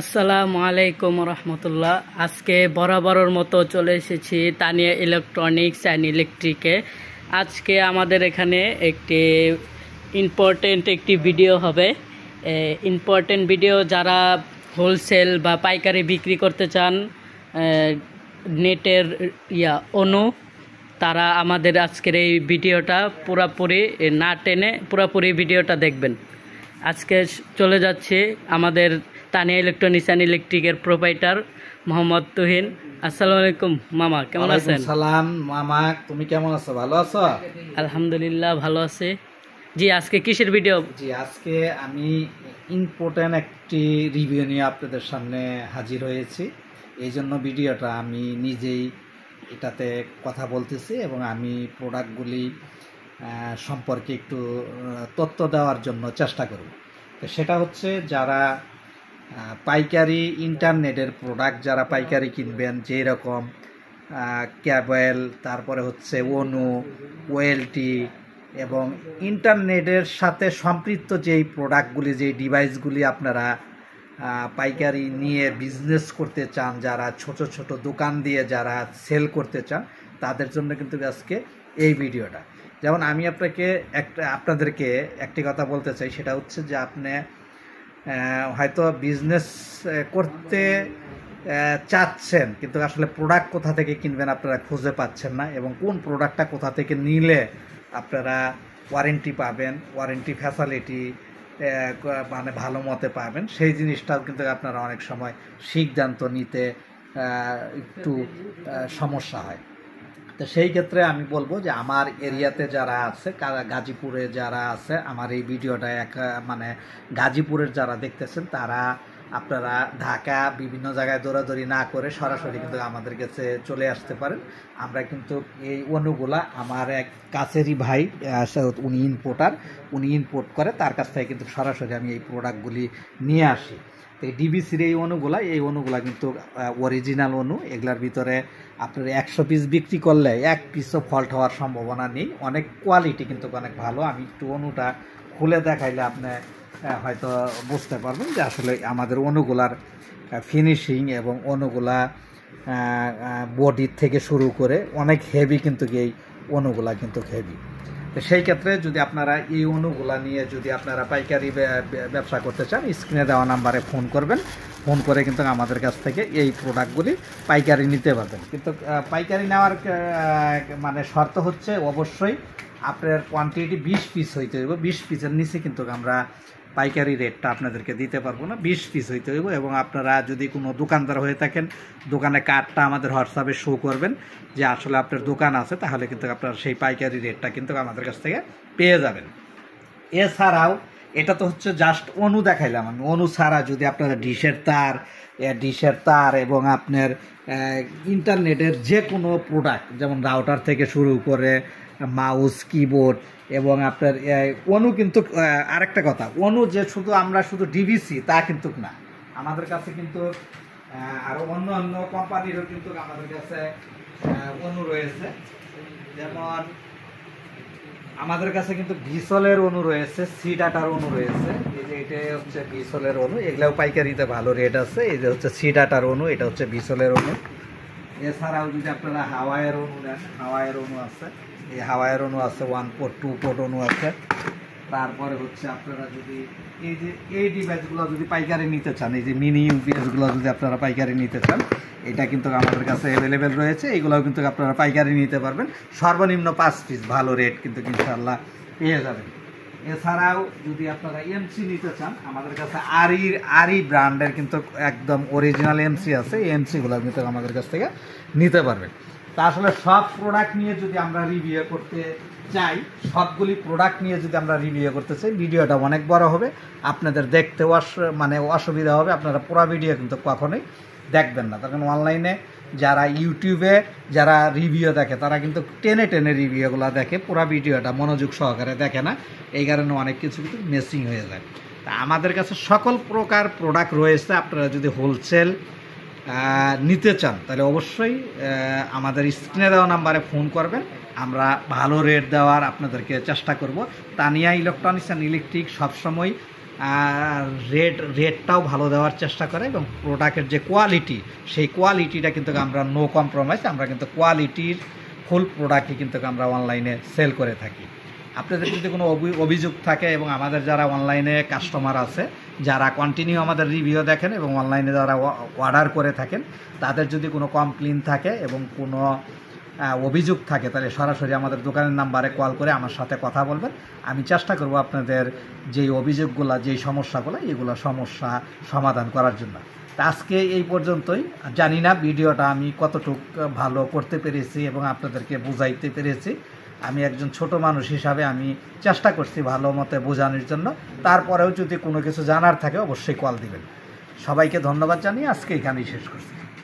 আসসালামু আলাইকুম রহমতুল্লাহ। আজকে বরাবরের মতো চলে এসেছি তানিয়া ইলেকট্রনিক্স অ্যান্ড ইলেকট্রিকে। আজকে আমাদের এখানে ইম্পর্টেন্ট একটি ভিডিও হবে। ইম্পর্টেন্ট ভিডিও যারা হোলসেল বা পাইকারি বিক্রি করতে চান নেটের অনু, তারা আমাদের আজকের এই ভিডিওটা পুরোপুরি না টেনে পুরোপুরি ভিডিওটা দেখবেন। আজকে চলে যাচ্ছে আমাদের তানিয়া ইলেকট্রনিক্স অ্যান্ড ইলেকট্রিকের প্রোপাইটার মোহাম্মদ তুহিন। আসসালামু আলাইকুম মামা, কেমন আছেন? সালাম মামা, তুমি কেমন আছো? ভালো আছো? আলহামদুলিল্লাহ ভালো আছে। জি, আজকে কিসের ভিডিও? জি, আজকে আমি ইম্পর্টেন্ট একটি রিভিউ নিয়ে আপনাদের সামনে হাজির হয়েছি। এই জন্য ভিডিওটা আমি নিজেই এটাতে কথা বলতেছি এবং আমি প্রোডাক্টগুলি সম্পর্কে একটু তথ্য দেওয়ার জন্য চেষ্টা করব। তো সেটা হচ্ছে, যারা পাইকারি ইন্টারনেটের প্রোডাক্ট যারা পাইকারি কিনবেন, যেই রকম ক্যাবেল, তারপরে হচ্ছে অনু, ওয়েলটি এবং ইন্টারনেটের সাথে সম্পৃক্ত যেই প্রোডাক্টগুলি, যেই ডিভাইসগুলি আপনারা পাইকারি নিয়ে বিজনেস করতে চান, যারা ছোট ছোট দোকান দিয়ে যারা সেল করতে চান, তাদের জন্য কিন্তু আজকে এই ভিডিওটা। যেমন আমি আপনাদেরকে একটি কথা বলতে চাই, সেটা হচ্ছে যে আপনি হয়তো বিজনেস করতে চাচ্ছেন, কিন্তু আসলে প্রোডাক্ট কোথা থেকে কিনবেন আপনারা খুঁজে পাচ্ছেন না, এবং কোন প্রোডাক্টটা কোথা থেকে নিলে আপনারা ওয়ারেন্টি পাবেন, ওয়ারেন্টি ফ্যাসিলিটি মানে ভালো মতে পাবেন, সেই জিনিসটাও কিন্তু আপনারা অনেক সময় সিদ্ধান্ত নিতে একটু সমস্যা হয়। তো সেই ক্ষেত্রে আমি বলবো যে আমার এরিয়াতে যারা আছে, গাজীপুরে যারা আছে, আমার এই ভিডিওটা মানে গাজীপুরের যারা দেখতেছেন, তারা আপনারা ঢাকা বিভিন্ন জায়গায় দৌড়াদৌড়ি না করে সরাসরি কিন্তু আমাদের কাছে চলে আসতে পারেন। আমরা কিন্তু এই অনুগুলা আমার এক কাছেরই ভাই, উনি ইম্পোর্ট করে, তার কাছ থেকে কিন্তু সরাসরি আমি এই প্রোডাক্টগুলি নিয়ে আসি। তো এই ডিবিসির এই অনুগুলা কিন্তু অরিজিনাল অনু। এগুলার ভিতরে আপনার 100 পিস বিক্রি করলে 1 পিসও ফল্ট হওয়ার সম্ভাবনা নেই। অনেক কোয়ালিটি কিন্তু অনেক ভালো। আমি একটু অনুটা খুলে দেখাইলে আপনি হয়তো বুঝতে পারবেন যে আসলে আমাদের অনুগুলার ফিনিশিং এবং অনুগুলা বডির থেকে শুরু করে অনেক হেভি, কিন্তু এই অনুগুলা কিন্তু হেভি। তো সেই ক্ষেত্রে যদি আপনারা এই অনুগুলা নিয়ে যদি আপনারা পাইকারি ব্যবসা করতে চান, স্ক্রিনে দেওয়া নাম্বারে ফোন করবেন। ফোন করে কিন্তু আমাদের কাছ থেকে এই প্রোডাক্টগুলি পাইকারি নিতে পারবেন। কিন্তু পাইকারি নেওয়ার মানে শর্ত হচ্ছে, অবশ্যই আপনার কোয়ান্টিটি 20 পিস হইতে হইব। 20 পিসের নিচে কিন্তু আমরা পাইকারি রেটটা আপনাদেরকে দিতে পারবো না। 20 পিস হইতে হইব। এবং আপনারা যদি কোনো দোকানদার হয়ে থাকেন, দোকানে কার্ডটা আমাদের হোয়াটসঅ্যাপে শো করবেন যে আসলে আপনার দোকান আছে, তাহলে কিন্তু আপনার সেই পাইকারি রেটটা কিন্তু আমাদের কাছ থেকে পেয়ে যাবেন। এছাড়াও এটা তো হচ্ছে জাস্ট অনু দেখাইলাম আমি। অনু ছাড়া যদি আপনারা ডিশের তার এবং আপনার ইন্টারনেটের যে কোনো প্রোডাক্ট, যেমন রাউটার থেকে শুরু করে মাউস, কিবোর্ড এবং আপনার অনু, কিন্তু আরেকটা কথা, অনু যে আমরা শুধু ডিভিসি তা কিন্তু না, আমাদের কাছে কিন্তু আরও অন্য অন্য কোম্পানিরও কিন্তু আমাদের কাছে অনু রয়েছে। যেমন আমাদের কাছে কিন্তু ভিসলের অনু রয়েছে, সি ডাটার অনু রয়েছে। এই যে এটা হচ্ছে ভিসলের অনু, এগুলাও পাইকারিতে ভালো রেট আছে। এই যে হচ্ছে সি ডাটার অনু, এটা হচ্ছে ভিসলের অনু। এছাড়াও যদি আপনারা হাওয়াইয়ের অনু নেন, হাওয়াইয়ের অনু আছে, এই হাওয়াইয়ের অনু আছে, 1 পোর্ট 2 পোর্ট অনু আছে। তারপরে হচ্ছে আপনারা যদি এই ডিভাইসগুলো যদি পাইকারি নিতে চান, এই যে মিনি ইউপিএসগুলো যদি আপনারা পাইকারি নিতে চান, এটা কিন্তু আমাদের কাছে অ্যাভেলেবেল রয়েছে। এগুলোও কিন্তু আপনারা পাইকারি নিতে পারবেন। সর্বনিম্ন 5 পিস ভালো রেট কিন্তু ইনশাআল্লাহ পেয়ে যাবেন। এছাড়াও যদি আপনারা এমসি নিতে চান, আমাদের কাছে আরি ব্র্যান্ডের কিন্তু একদম অরিজিনাল এমসি আছে। এই এমসিগুলো কিন্তু আমাদের কাছ থেকে নিতে পারবেন। তা আসলে সব প্রোডাক্ট নিয়ে যদি আমরা রিভিউ করতে চাই, সবগুলি প্রোডাক্ট নিয়ে যদি আমরা রিভিউ করতে চাই, ভিডিওটা অনেক বড় হবে, আপনাদের দেখতে মানে অসুবিধা হবে। আপনারা পুরো ভিডিও কিন্তু কখনোই দেখবেন না। তখন অনলাইনে যারা ইউটিউবে যারা রিভিউ দেখে, তারা কিন্তু টেনে রিভিউগুলো দেখে, পুরো ভিডিওটা মনোযোগ সহকারে দেখে না। এই কারণে অনেক কিছু কিন্তু মিসিং হয়ে যায়। তা আমাদের কাছে সকল প্রকার প্রোডাক্ট রয়েছে। আপনারা যদি হোলসেল নিতে চান, তাহলে অবশ্যই আমাদের স্ক্রিনে দেওয়া নাম্বারে ফোন করবেন। আমরা ভালো রেট দেওয়ার আপনাদেরকে চেষ্টা করব। তানিয়া ইলেকট্রনিক্স অ্যান্ড ইলেকট্রিক সবসময় আর রেটটাও ভালো দেওয়ার চেষ্টা করে, এবং প্রোডাক্টের যে কোয়ালিটি, সেই কোয়ালিটিটা কিন্তু আমরা নো কম্প্রোমাইজ, আমরা কিন্তু কোয়ালিটির ফুল প্রোডাক্টই কিন্তু আমরা অনলাইনে সেল করে থাকি। আপনাদের যদি কোনো অভিযোগ থাকে, এবং আমাদের যারা অনলাইনে কাস্টমার আছে, যারা কন্টিনিউ আমাদের রিভিউ দেখেন এবং অনলাইনে যারা অর্ডার করে থাকেন, তাদের যদি কোনো কমপ্লেন থাকে এবং কোনো অভিযোগ থাকে, তাহলে সরাসরি আমাদের দোকানের নাম্বারে কল করে আমার সাথে কথা বলবেন। আমি চেষ্টা করব আপনাদের যেই অভিযোগগুলো, যেই সমস্যাগুলো, এগুলো সমস্যা সমাধান করার জন্য। তা আজকে এই পর্যন্তই। জানি না ভিডিওটা আমি কতটুকু ভালো করতে পেরেছি এবং আপনাদেরকে বুঝাইতে পেরেছি। আমি একজন ছোট মানুষ হিসাবে আমি চেষ্টা করছি ভালো মতে বোঝানোর জন্য। তারপরেও যদি কোনো কিছু জানার থাকে অবশ্যই কল দিবেন। সবাইকে ধন্যবাদ জানিয়ে আজকে এখানেই শেষ করছি।